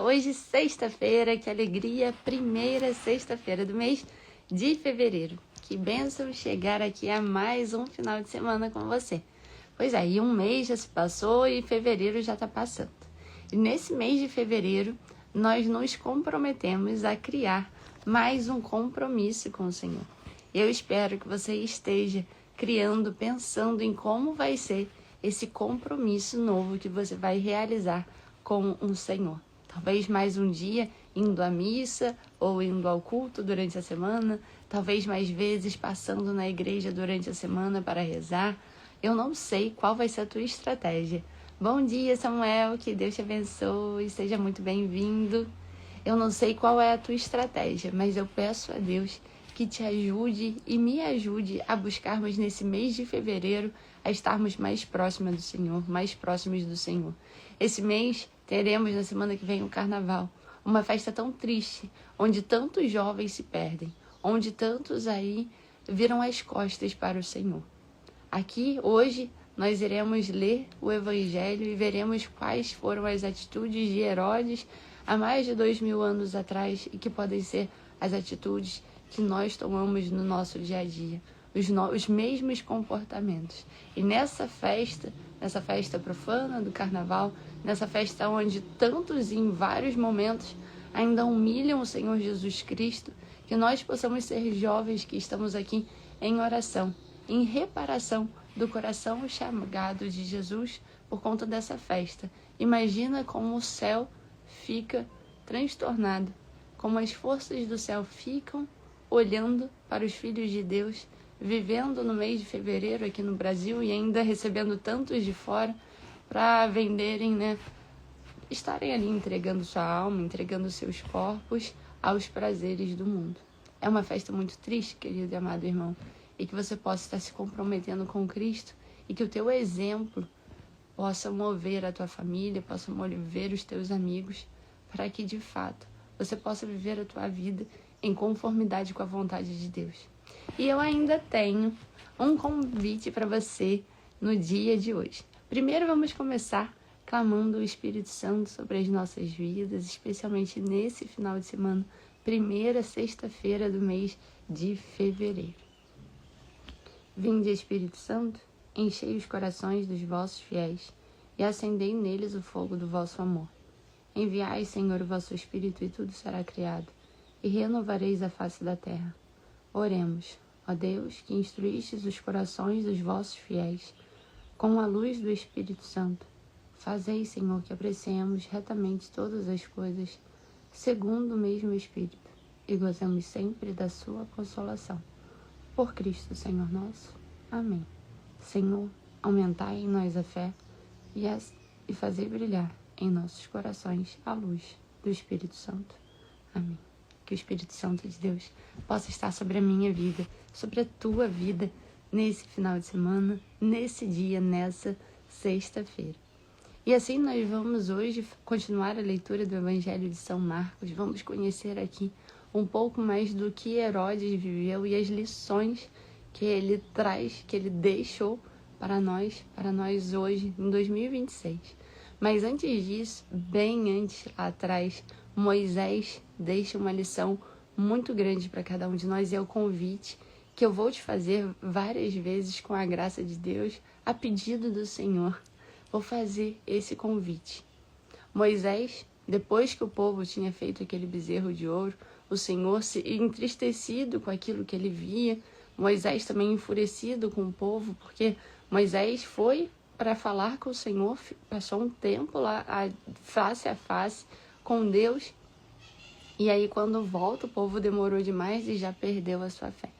Hoje, sexta-feira, que alegria, primeira sexta-feira do mês de fevereiro. Que bênção chegar aqui a mais um final de semana com você. Pois é, e um mês já se passou e fevereiro já está passando. E nesse mês de fevereiro, nós nos comprometemos a criar mais um compromisso com o Senhor. Eu espero que você esteja criando, pensando em como vai ser esse compromisso novo que você vai realizar com o Senhor. Talvez mais um dia indo à missa ou indo ao culto durante a semana, talvez mais vezes passando na igreja durante a semana para rezar. Eu não sei qual vai ser a tua estratégia. Bom dia, Samuel, que Deus te abençoe, seja muito bem-vindo. Eu não sei qual é a tua estratégia, mas eu peço a Deus que te ajude e me ajude a buscarmos nesse mês de fevereiro a estarmos mais próximos do Senhor, mais próximos do Senhor. Esse mês teremos na semana que vem o Carnaval, uma festa tão triste, onde tantos jovens se perdem, onde tantos aí viram as costas para o Senhor. Aqui, hoje, nós iremos ler o Evangelho e veremos quais foram as atitudes de Herodes há mais de 2000 anos atrás e que podem ser as atitudes que nós tomamos no nosso dia a dia, os mesmos comportamentos. E nessa festa profana do Carnaval, nessa festa onde tantos em vários momentos ainda humilham o Senhor Jesus Cristo, que nós possamos ser jovens que estamos aqui em oração, em reparação do coração chamado de Jesus por conta dessa festa. Imagina como o céu fica transtornado, como as forças do céu ficam olhando para os filhos de Deus, vivendo no mês de fevereiro aqui no Brasil e ainda recebendo tantos de fora para venderem, estarem ali entregando sua alma, entregando seus corpos aos prazeres do mundo. É uma festa muito triste, querido e amado irmão, e que você possa estar se comprometendo com Cristo e que o teu exemplo possa mover a tua família, possa mover os teus amigos, para que de fato você possa viver a tua vida em conformidade com a vontade de Deus. E eu ainda tenho um convite para você no dia de hoje. Primeiro vamos começar clamando o Espírito Santo sobre as nossas vidas, especialmente nesse final de semana, primeira sexta-feira do mês de fevereiro. Vinde, Espírito Santo, enchei os corações dos vossos fiéis e acendei neles o fogo do vosso amor. Enviai, Senhor, o vosso Espírito e tudo será criado, e renovareis a face da terra. Oremos, ó Deus, que instruístes os corações dos vossos fiéis com a luz do Espírito Santo. Fazei, Senhor, que apreciemos retamente todas as coisas, segundo o mesmo Espírito, e gozemos sempre da sua consolação. Por Cristo, Senhor nosso. Amém. Senhor, aumentai em nós a fé e fazei brilhar em nossos corações a luz do Espírito Santo. Amém. Que o Espírito Santo de Deus possa estar sobre a minha vida, sobre a tua vida, nesse final de semana, nesse dia, nessa sexta-feira. E assim nós vamos hoje continuar a leitura do Evangelho de São Marcos. Vamos conhecer aqui um pouco mais do que Herodes viveu e as lições que ele traz, que ele deixou para nós hoje, em 2026. Mas antes disso, bem antes lá atrás, Moisés deixa uma lição muito grande para cada um de nós, e é o convite que eu vou te fazer várias vezes com a graça de Deus, a pedido do Senhor. Vou fazer esse convite. Moisés, depois que o povo tinha feito aquele bezerro de ouro, o Senhor se entristecido com aquilo que ele via, Moisés também enfurecido com o povo, porque Moisés foi para falar com o Senhor, passou um tempo lá, face a face com Deus, e aí quando volta o povo demorou demais e já perdeu a sua fé.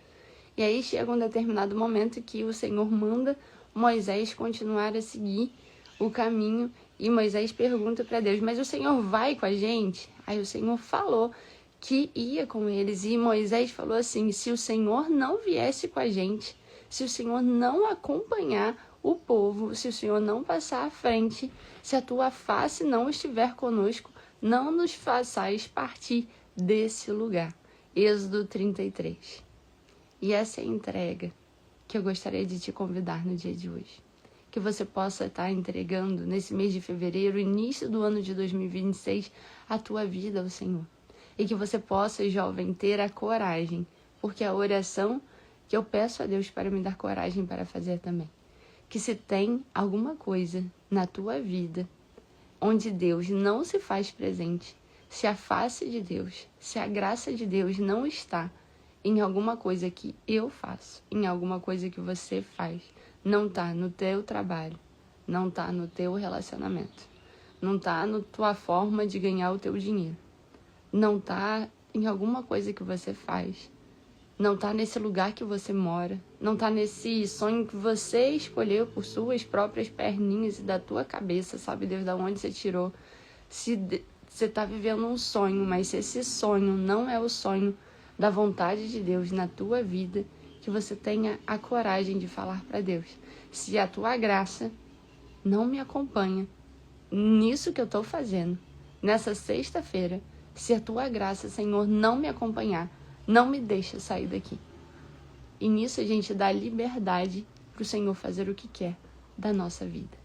E aí chega um determinado momento que o Senhor manda Moisés continuar a seguir o caminho, e Moisés pergunta para Deus, mas o Senhor vai com a gente? Aí o Senhor falou que ia com eles, e Moisés falou assim, se o Senhor não viesse com a gente, se o Senhor não acompanhar o povo, se o Senhor não passar à frente, se a tua face não estiver conosco, não nos façais partir desse lugar. Êxodo 33. E essa é a entrega que eu gostaria de te convidar no dia de hoje. que você possa estar entregando nesse mês de fevereiro, início do ano de 2026, a tua vida ao Senhor. E que você possa, jovem, ter a coragem, porque a oração que eu peço a Deus para me dar coragem para fazer também. Que se tem alguma coisa na tua vida onde Deus não se faz presente, se a face de Deus, se a graça de Deus não está em alguma coisa que eu faço, em alguma coisa que você faz, não está no teu trabalho, não está no teu relacionamento, não está na tua forma de ganhar o teu dinheiro, não está em alguma coisa que você faz, não está nesse lugar que você mora, não está nesse sonho que você escolheu por suas próprias perninhas e da tua cabeça, sabe Deus de onde você tirou. Se você está vivendo um sonho, mas se esse sonho não é o sonho da vontade de Deus na tua vida, que você tenha a coragem de falar para Deus. Se a tua graça não me acompanha nisso que eu estou fazendo, nessa sexta-feira, se a tua graça, Senhor, não me acompanhar, não me deixa sair daqui. E nisso a gente dá liberdade para o Senhor fazer o que quer da nossa vida.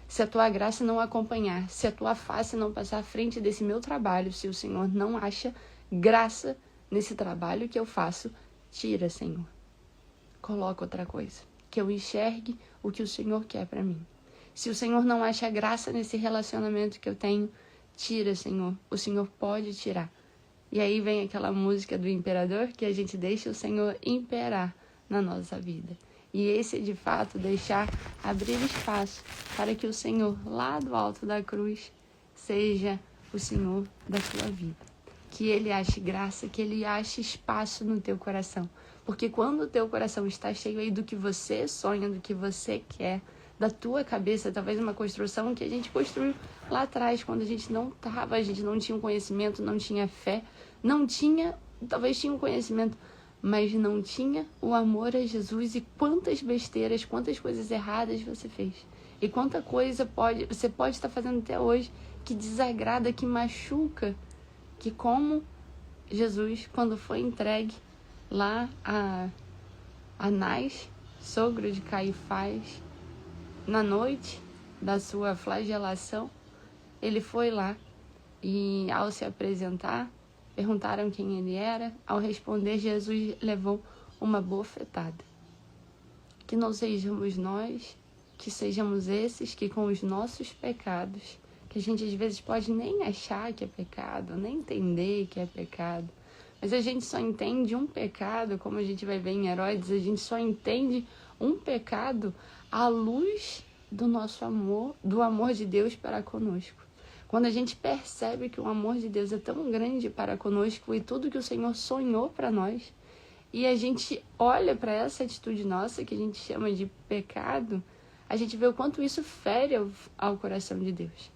Se a tua graça não acompanhar, se a tua face não passar à frente desse meu trabalho, se o Senhor não acha graça nesse trabalho que eu faço, tira, Senhor. Coloca outra coisa, que eu enxergue o que o Senhor quer para mim. Se o Senhor não acha graça nesse relacionamento que eu tenho, tira, Senhor. O Senhor pode tirar. E aí vem aquela música do imperador, que a gente deixa o Senhor imperar na nossa vida. E esse é, de fato, deixar abrir espaço para que o Senhor, lá do alto da cruz, seja o Senhor da tua vida. Que Ele ache graça, que Ele ache espaço no teu coração. Porque quando o teu coração está cheio aí do que você sonha, do que você quer, da tua cabeça, talvez uma construção que a gente construiu lá atrás, quando a gente não tinha um conhecimento, não tinha fé, talvez tinha um conhecimento, mas não tinha o amor a Jesus. E quantas besteiras, quantas coisas erradas você fez. E quanta coisa você pode estar fazendo até hoje que desagrada, que machuca, que como Jesus, quando foi entregue lá a Anás, sogro de Caifás, na noite da sua flagelação, ele foi lá e, ao se apresentar, perguntaram quem ele era. Ao responder, Jesus levou uma bofetada. Que não sejamos nós, que sejamos esses que com os nossos pecados, que a gente às vezes pode nem achar que é pecado, nem entender que é pecado, mas a gente só entende um pecado, como a gente vai ver em Herodes, a gente só entende um pecado à luz do nosso amor, do amor de Deus para conosco. Quando a gente percebe que o amor de Deus é tão grande para conosco e tudo que o Senhor sonhou para nós, e a gente olha para essa atitude nossa, que a gente chama de pecado, a gente vê o quanto isso fere ao coração de Deus.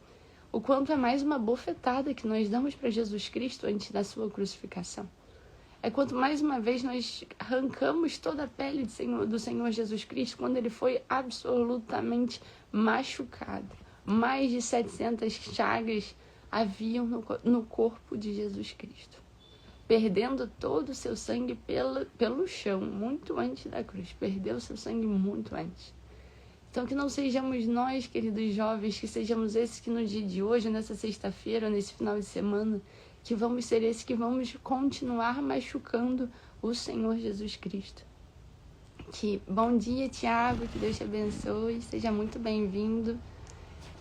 O quanto é mais uma bofetada que nós damos para Jesus Cristo antes da sua crucificação. É quanto mais uma vez nós arrancamos toda a pele do Senhor Jesus Cristo quando ele foi absolutamente machucado. Mais de 700 chagas haviam no corpo de Jesus Cristo, perdendo todo o seu sangue pelo chão, muito antes da cruz. Perdeu o seu sangue muito antes. Então, que não sejamos nós, queridos jovens, que sejamos esses que no dia de hoje, nessa sexta-feira, nesse final de semana, que vamos ser esses que vamos continuar machucando o Senhor Jesus Cristo. Bom dia, Tiago, que Deus te abençoe, seja muito bem-vindo.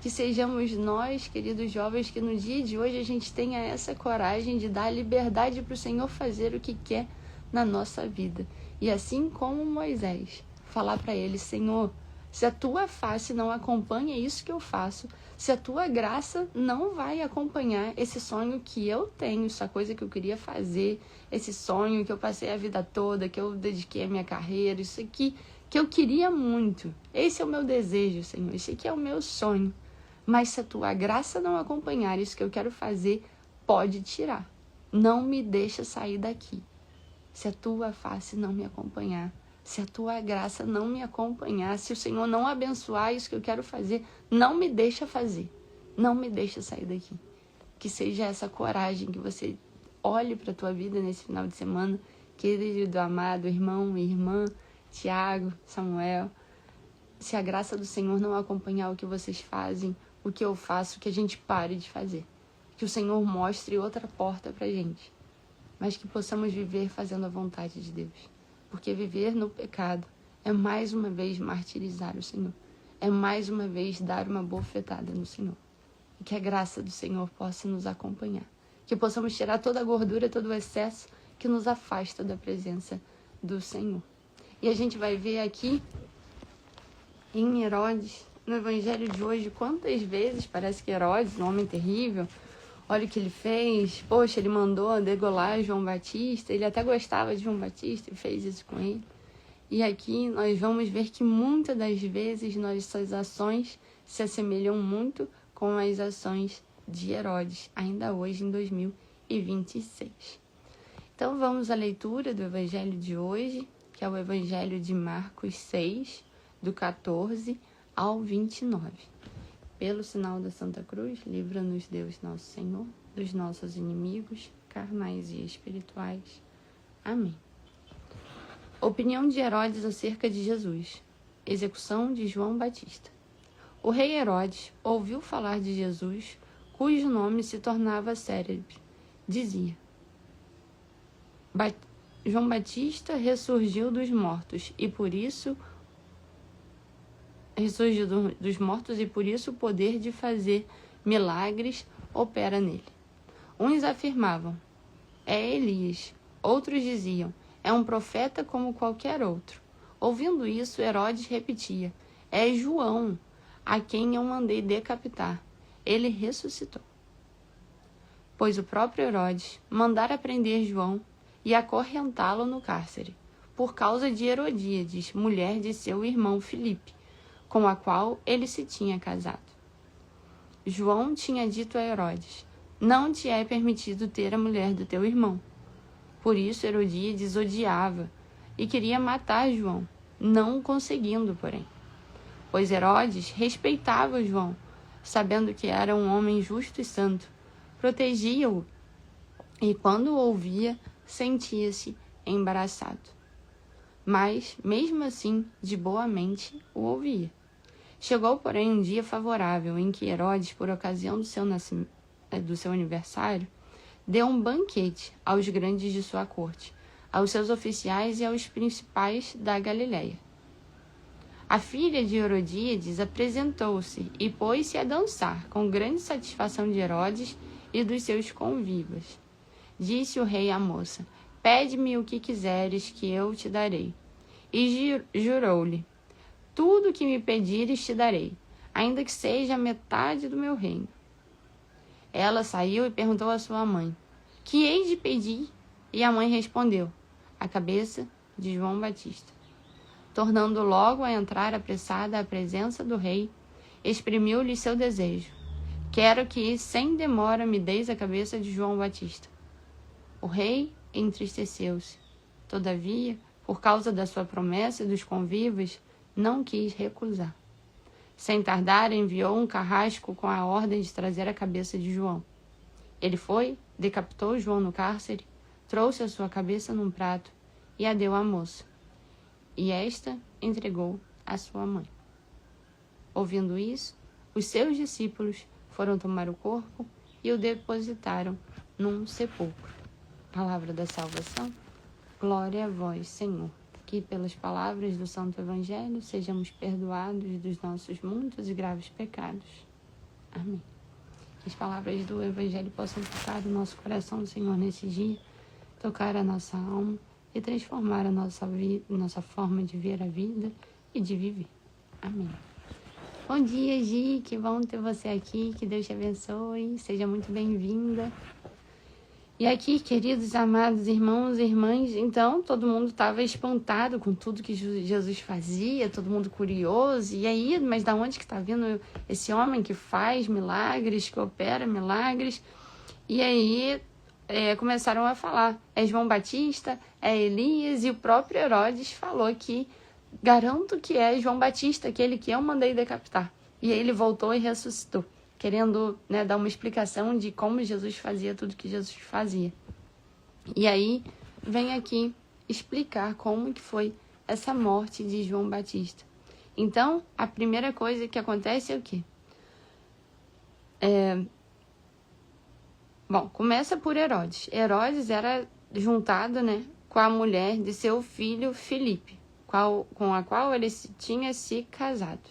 Que sejamos nós, queridos jovens, que no dia de hoje a gente tenha essa coragem de dar liberdade para o Senhor fazer o que quer na nossa vida. E assim como Moisés, falar para ele: Senhor, se a tua face não acompanha isso que eu faço, se a tua graça não vai acompanhar esse sonho que eu tenho, essa coisa que eu queria fazer, esse sonho que eu passei a vida toda, que eu dediquei a minha carreira, isso aqui que eu queria muito. Esse é o meu desejo, Senhor, esse aqui é o meu sonho. Mas se a tua graça não acompanhar isso que eu quero fazer, pode tirar. Não me deixa sair daqui. Se a tua face não me acompanhar, se a tua graça não me acompanhar, se o Senhor não abençoar isso que eu quero fazer, não me deixa fazer. Não me deixa sair daqui. Que seja essa coragem, que você olhe para a tua vida nesse final de semana, querido, amado irmão e irmã, Tiago, Samuel. se a graça do Senhor não acompanhar o que vocês fazem, o que eu faço, que a gente pare de fazer. Que o Senhor mostre outra porta pra gente. Mas que possamos viver fazendo a vontade de Deus. Porque viver no pecado é mais uma vez martirizar o Senhor. É mais uma vez dar uma bofetada no Senhor. E que a graça do Senhor possa nos acompanhar. Que possamos tirar toda a gordura, todo o excesso que nos afasta da presença do Senhor. E a gente vai ver aqui em Herodes, no evangelho de hoje, quantas vezes parece que Herodes, um homem terrível, olha o que ele fez, poxa, ele mandou degolar João Batista, ele até gostava de João Batista e fez isso com ele. E aqui nós vamos ver que muitas das vezes nossas ações se assemelham muito com as ações de Herodes, ainda hoje em 2026. Então vamos à leitura do evangelho de hoje, que é o evangelho de Marcos 6, do 14 ao 29. Pelo sinal da Santa Cruz, livra-nos Deus nosso Senhor, dos nossos inimigos, carnais e espirituais. Amém. Opinião de Herodes acerca de Jesus. Execução de João Batista. O rei Herodes ouviu falar de Jesus, cujo nome se tornava célebre. Dizia: João Batista ressurgiu dos mortos e por isso o poder de fazer milagres opera nele. Uns afirmavam: é Elias. Outros diziam: é um profeta como qualquer outro. Ouvindo isso, Herodes repetia: é João, a quem eu mandei decapitar. Ele ressuscitou. Pois o próprio Herodes mandara prender João e acorrentá-lo no cárcere, por causa de Herodíades, mulher de seu irmão Filipe, com a qual ele se tinha casado. João tinha dito a Herodes: não te é permitido ter a mulher do teu irmão. Por isso Herodíades odiava e queria matar João, não conseguindo, porém. Pois Herodes respeitava João, sabendo que era um homem justo e santo, protegia-o e, quando o ouvia, sentia-se embaraçado. Mas, mesmo assim, de boa mente, o ouvia. Chegou, porém, um dia favorável em que Herodes, por ocasião do seu aniversário, deu um banquete aos grandes de sua corte, aos seus oficiais e aos principais da Galileia. A filha de Herodíades apresentou-se e pôs-se a dançar, com grande satisfação de Herodes e dos seus convivas. Disse o rei à moça: pede-me o que quiseres, que eu te darei. E jurou-lhe: tudo o que me pedires te darei, ainda que seja a metade do meu reino. Ela saiu e perguntou à sua mãe: que hei de pedir? E a mãe respondeu: a cabeça de João Batista. Tornando logo a entrar apressada à presença do rei, exprimiu-lhe seu desejo: quero que, sem demora, me deis a cabeça de João Batista. O rei entristeceu-se. Todavia, por causa da sua promessa e dos convivas, não quis recusar. Sem tardar, enviou um carrasco com a ordem de trazer a cabeça de João. Ele foi, decapitou João no cárcere, trouxe a sua cabeça num prato e a deu à moça. E esta entregou à sua mãe. Ouvindo isso, os seus discípulos foram tomar o corpo e o depositaram num sepulcro. Palavra da salvação. Glória a vós, Senhor. Que pelas palavras do Santo Evangelho sejamos perdoados dos nossos muitos e graves pecados. Amém. Que as palavras do Evangelho possam tocar o nosso coração, Senhor, nesse dia, tocar a nossa alma e transformar a nossa forma de ver a vida e de viver. Amém. Bom dia, Gi, que bom ter você aqui, que Deus te abençoe, seja muito bem-vinda. E aqui, queridos, amados irmãos e irmãs, então todo mundo estava espantado com tudo que Jesus fazia, todo mundo curioso, e aí, mas da onde que está vindo esse homem que faz milagres, que opera milagres? E aí começaram a falar, é João Batista, é Elias, e o próprio Herodes falou que garanto que é João Batista, aquele que eu mandei decapitar. E aí ele voltou e ressuscitou, querendo, dar uma explicação de como Jesus fazia tudo que Jesus fazia. E aí vem aqui explicar como que foi essa morte de João Batista. Então, a primeira coisa que acontece é o quê? Bom, começa por Herodes. Herodes era juntado, né, com a mulher de seu filho Filipe, com a qual ele tinha se casado.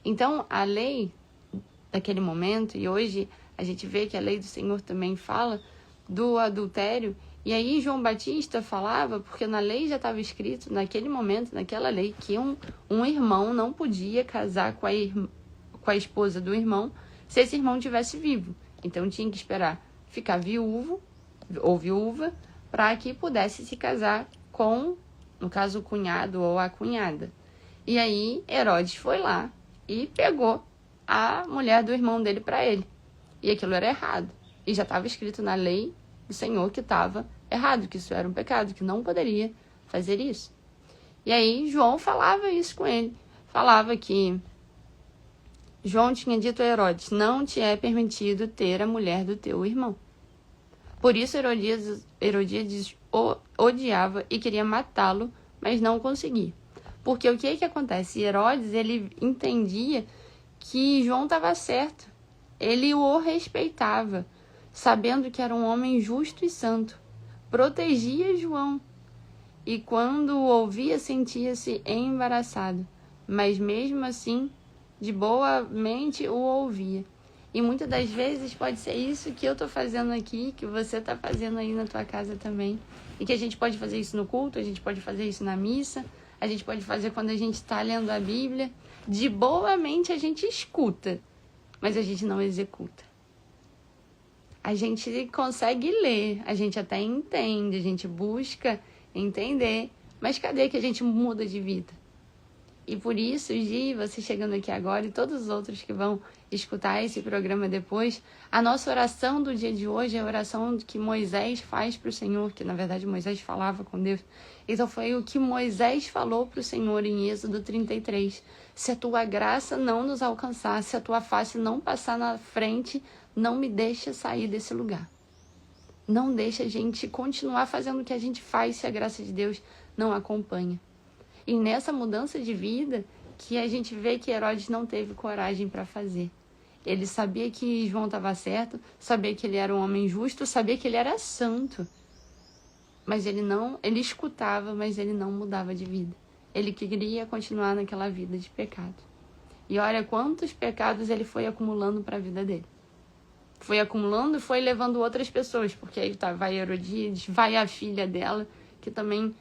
Então, a lei daquele momento, e hoje a gente vê que a lei do Senhor também fala do adultério, e aí João Batista falava, porque na lei já estava escrito, naquele momento, naquela lei, que um irmão não podia casar com a esposa do irmão se esse irmão estivesse vivo. Então tinha que esperar ficar viúvo ou viúva para que pudesse se casar com, no caso, o cunhado ou a cunhada. E aí Herodes foi lá e pegou a mulher do irmão dele para ele. E aquilo era errado. E já estava escrito na lei do Senhor que estava errado, que isso era um pecado, que não poderia fazer isso. E aí João falava isso com ele. Falava que João tinha dito a Herodes: não te é permitido ter a mulher do teu irmão. Por isso Herodíades o odiava e queria matá-lo, mas não conseguia. Porque o que acontece? Herodes, ele entendia que João estava certo. Ele o respeitava, sabendo que era um homem justo e santo. Protegia João. E quando o ouvia, sentia-se embaraçado. Mas mesmo assim, de boa mente o ouvia. E muitas das vezes pode ser isso que eu estou fazendo aqui, que você está fazendo aí na tua casa também. E que a gente pode fazer isso no culto, a gente pode fazer isso na missa, a gente pode fazer quando a gente está lendo a Bíblia. De boa mente a gente escuta, mas a gente não executa. A gente consegue ler, a gente até entende, a gente busca entender, mas cadê que a gente muda de vida? E por isso, Gi, você chegando aqui agora e todos os outros que vão escutar esse programa depois, a nossa oração do dia de hoje é a oração que Moisés faz para o Senhor, que na verdade Moisés falava com Deus. Então foi o que Moisés falou para o Senhor em Êxodo 33. Se a tua graça não nos alcançar, se a tua face não passar na frente, não me deixa sair desse lugar. Não deixa a gente continuar fazendo o que a gente faz se a graça de Deus não acompanha. E nessa mudança de vida que a gente vê que Herodes não teve coragem para fazer. Ele sabia que João estava certo, sabia que ele era um homem justo, sabia que ele era santo. Mas ele escutava, mas ele não mudava de vida. Ele queria continuar naquela vida de pecado. E olha quantos pecados ele foi acumulando para a vida dele. Foi acumulando e foi levando outras pessoas, porque aí vai Herodíades, vai a filha dela, que também,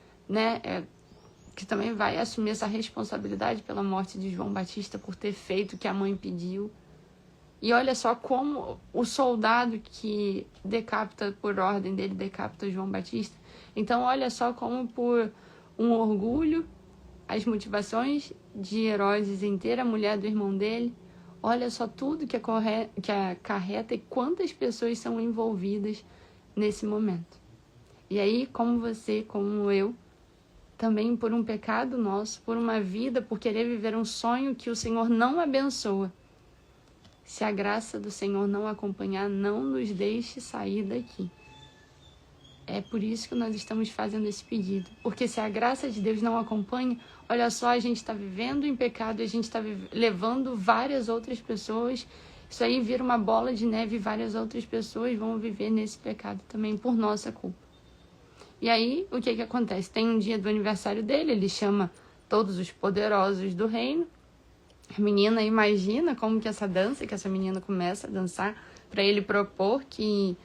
que também vai assumir essa responsabilidade pela morte de João Batista por ter feito o que a mãe pediu. E olha só como o soldado que decapita por ordem dele, decapita João Batista. Então olha só como por um orgulho, as motivações de Herodes em ter a mulher do irmão dele, olha só tudo que acarreta e quantas pessoas são envolvidas nesse momento. E aí, como você, como eu, também por um pecado nosso, por uma vida, por querer viver um sonho que o Senhor não abençoa. Se a graça do Senhor não acompanhar, não nos deixe sair daqui. É por isso que nós estamos fazendo esse pedido. Porque se a graça de Deus não acompanha, olha só, a gente está vivendo em pecado, a gente está levando várias outras pessoas. Isso aí vira uma bola de neve e várias outras pessoas vão viver nesse pecado também por nossa culpa. E aí, o que acontece? Tem um dia do aniversário dele, ele chama todos os poderosos do reino. A menina imagina como que essa dança, que essa menina começa a dançar, para ele propor que,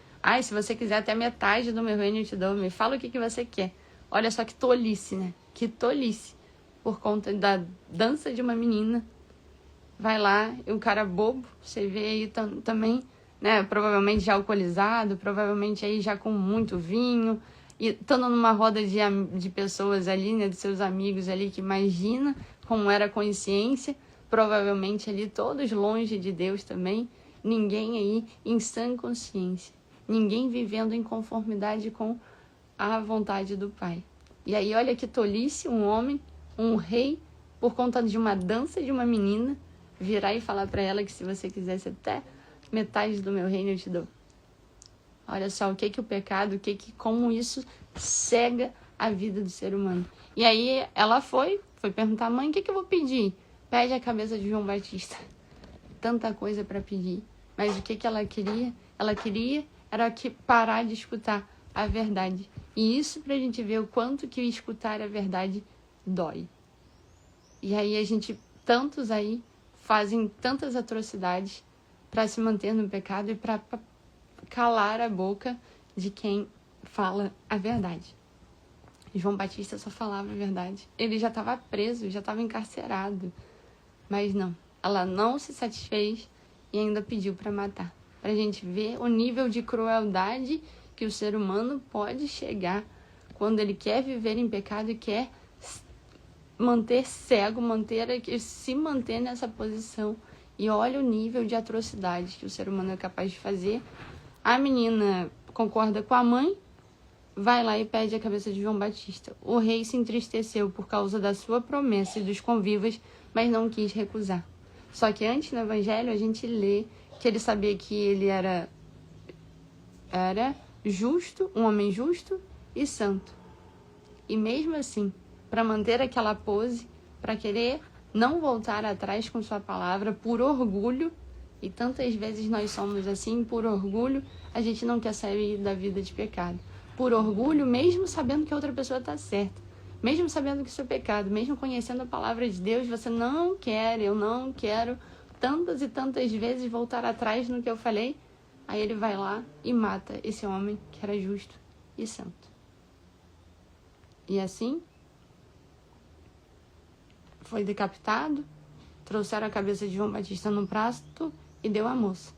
se você quiser até metade do meu reino eu te dou, me fala o que você quer. Olha só que tolice, né? Que tolice. Por conta da dança de uma menina. Vai lá, e um cara bobo, você vê aí também, né? Provavelmente já alcoolizado, provavelmente aí já com muito vinho, e estando numa roda de pessoas ali, né? De seus amigos ali, que imagina como era a consciência, provavelmente ali todos longe de Deus também, ninguém aí em sã consciência, ninguém vivendo em conformidade com a vontade do Pai. E aí olha que tolice um homem, um rei, por conta de uma dança de uma menina, virar e falar para ela que se você quisesse até metade do meu reino eu te dou. Olha só o que o pecado, como isso cega a vida do ser humano. E aí ela foi perguntar, mãe, o que eu vou pedir? pede a cabeça de João Batista. Tanta coisa para pedir. Mas o que ela queria? Ela queria era parar de escutar a verdade. E isso pra gente ver o quanto que escutar a verdade dói. E aí tantos aí fazem tantas atrocidades para se manter no pecado e para calar a boca de quem fala a verdade. João Batista só falava a verdade. Ele já estava preso, já estava encarcerado. Mas não, ela não se satisfez e ainda pediu para matar. Para a gente ver o nível de crueldade que o ser humano pode chegar quando ele quer viver em pecado e quer manter cego, se manter nessa posição. E olha o nível de atrocidade que o ser humano é capaz de fazer. A menina concorda com a mãe, vai lá e pede a cabeça de João Batista. O rei se entristeceu por causa da sua promessa e dos convivas, mas não quis recusar. Só que antes, no Evangelho, a gente lê que ele sabia que ele era justo, um homem justo e santo. E mesmo assim, para manter aquela pose, para querer não voltar atrás com sua palavra, por orgulho, e tantas vezes nós somos assim, por orgulho, a gente não quer sair da vida de pecado. Por orgulho, mesmo sabendo que a outra pessoa está certa, mesmo sabendo que isso é pecado, mesmo conhecendo a palavra de Deus, você não quer, eu não quero, tantas e tantas vezes voltar atrás no que eu falei. Aí ele vai lá e mata esse homem que era justo e santo. E assim, foi decapitado, trouxeram a cabeça de João Batista num prato e deu à moça.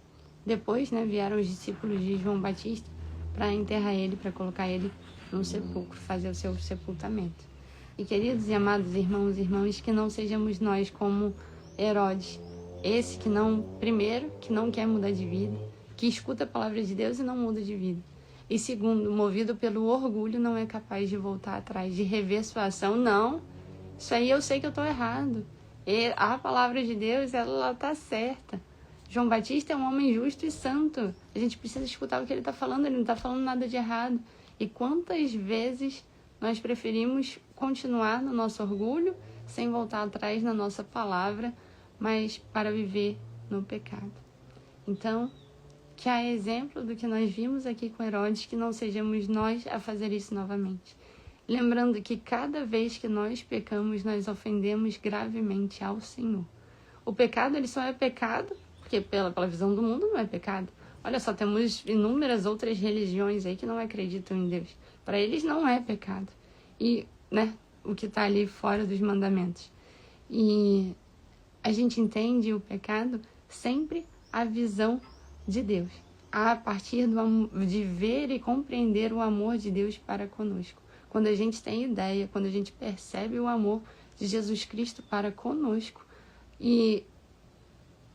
Depois, vieram os discípulos de João Batista para enterrar ele, para colocar ele num sepulcro, fazer o seu sepultamento. E queridos e amados irmãos e irmãs, que não sejamos nós como Herodes, esse que não quer mudar de vida, que escuta a palavra de Deus e não muda de vida. E segundo, movido pelo orgulho, não é capaz de voltar atrás, de rever sua ação. Não, isso aí eu sei que eu estou errado. E a palavra de Deus, ela está certa. João Batista é um homem justo e santo. A gente precisa escutar o que ele está falando, ele não está falando nada de errado. E quantas vezes nós preferimos continuar no nosso orgulho, sem voltar atrás na nossa palavra, mas para viver no pecado. Então, que a exemplo do que nós vimos aqui com Herodes, que não sejamos nós a fazer isso novamente. Lembrando que cada vez que nós pecamos, nós ofendemos gravemente ao Senhor. O pecado, ele só é pecado, porque pela visão do mundo não é pecado. Olha só, temos inúmeras outras religiões aí que não acreditam em Deus. Para eles não é pecado. E, o que está ali fora dos mandamentos. E a gente entende o pecado sempre a visão de Deus, a partir de ver e compreender o amor de Deus para conosco. Quando a gente tem ideia, quando a gente percebe o amor de Jesus Cristo para conosco e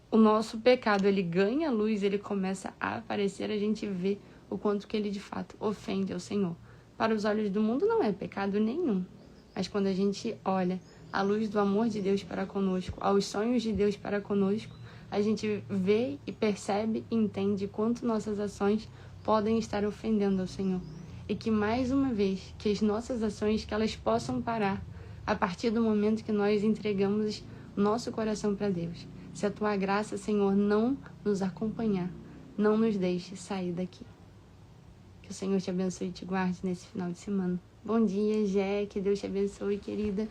o nosso pecado, ele ganha luz, ele começa a aparecer, a gente vê o quanto que ele de fato ofende ao Senhor. Para os olhos do mundo não é pecado nenhum, mas quando a gente olha à luz do amor de Deus para conosco, aos sonhos de Deus para conosco, a gente vê e percebe e entende quanto nossas ações podem estar ofendendo ao Senhor. E que mais uma vez, que as nossas ações, que elas possam parar a partir do momento que nós entregamos nosso coração para Deus. Se a Tua graça, Senhor, não nos acompanhar, não nos deixe sair daqui. Que o Senhor te abençoe e te guarde nesse final de semana. Bom dia, Jé, que Deus te abençoe, querida.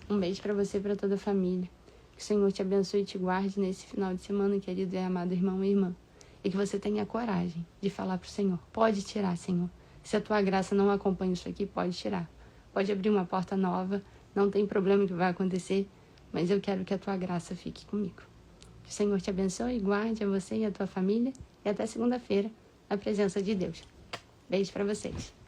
Um beijo para você e para toda a família. Que o Senhor te abençoe e te guarde nesse final de semana, querido e amado irmão e irmã. E que você tenha coragem de falar para o Senhor. Pode tirar, Senhor. Se a Tua graça não acompanha isso aqui, pode tirar. Pode abrir uma porta nova, não tem problema que vai acontecer, mas eu quero que a Tua graça fique comigo. Que o Senhor te abençoe e guarde a você e a tua família. E até segunda-feira, na presença de Deus. Beijo para vocês.